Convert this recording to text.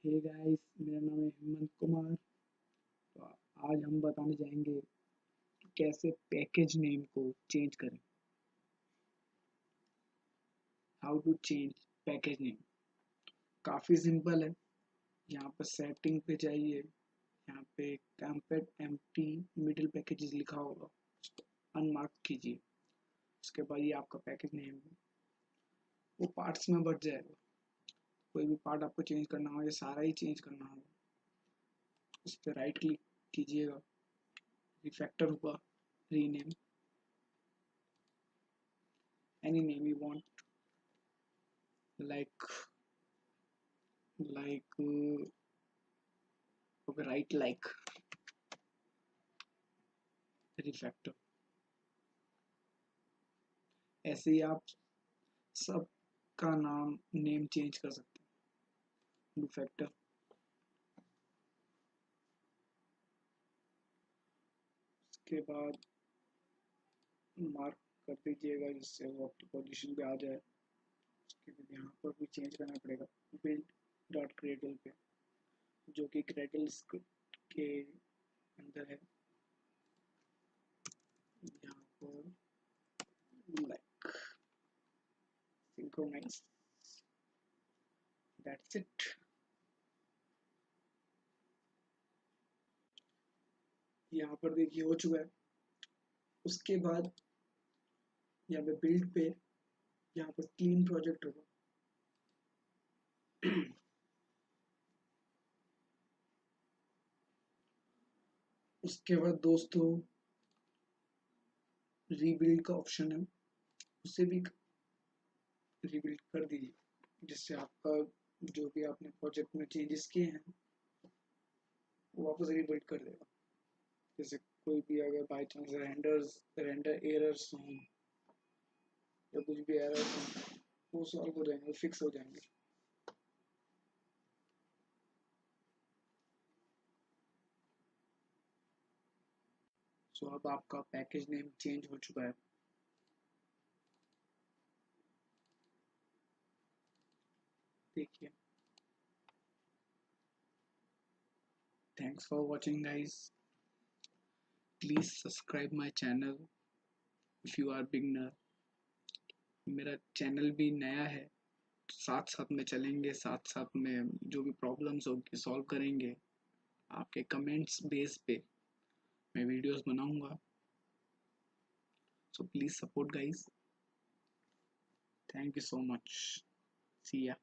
Hey guys, मेरा नाम है हेमंत कुमार। तो आज हम बताने जाएंगे कि कैसे पैकेज नेम को चेंज करें। How to change package name. काफ़ी सिंपल है। यहाँ पर सेटिंग पे जाइए। यहाँ पे कैम्पेट एम्प्टी मिडिल पैकेजेस लिखा होगा, उसको अनमार्क कीजिए। उसके बाद ये आपका पैकेज नेम है, वो पार्ट्स में बढ़ जाएगा। कोई भी पार्ट आपको चेंज करना हो या सारा ही चेंज करना हो, उस पर राइट क्लिक कीजिएगा। रिफैक्टर होगा, rename, any name you want, like okay, write like refactor। ऐसे ही आप सब का नाम नेम चेंज कर सकते हैं। refactor। उसके बाद मार्क कर दीजिएगा जिससे वो आपकी पोजीशन पे आ जाए। उसके बाद यहाँ पर भी चेंज करना पड़ेगा बिल्ड डॉट क्रेडल पे, जो कि क्रेडल स्क्रिप्ट के अंदर है। यहाँ पर like synchronize, that's it। यहाँ पर देखिए हो चुका है। उसके बाद यहाँ पे बिल्ड पे, यहाँ पर क्लीन प्रोजेक्ट होगा। उसके बाद दोस्तों रीबिल्ड का ऑप्शन है, उसे भी रीबिल्ड कर दीजिए, जिससे आपका जो भी आपने प्रोजेक्ट में चेंजेस किए हैं वो वापस रीबिल्ड कर देगा। जैसे कोई भी अगर बाई चांस रेंडर एरर्स हों या कुछ भी एरर्स हों, वो सॉल्व हो जाएंगे, फिक्स हो जाएंगे। सो अब आपका पैकेज नेम चेंज हो चुका है। देखिए, thanks for watching guys. Please subscribe my channel if you are beginner. मेरा चैनल भी नया है, साथ साथ में चलेंगे, साथ साथ में जो भी प्रॉब्लम्स होगी सॉल्व करेंगे। आपके कमेंट्स बेस पे मैं वीडियोस बनाऊंगा। So please support guys. Thank you so much. See या।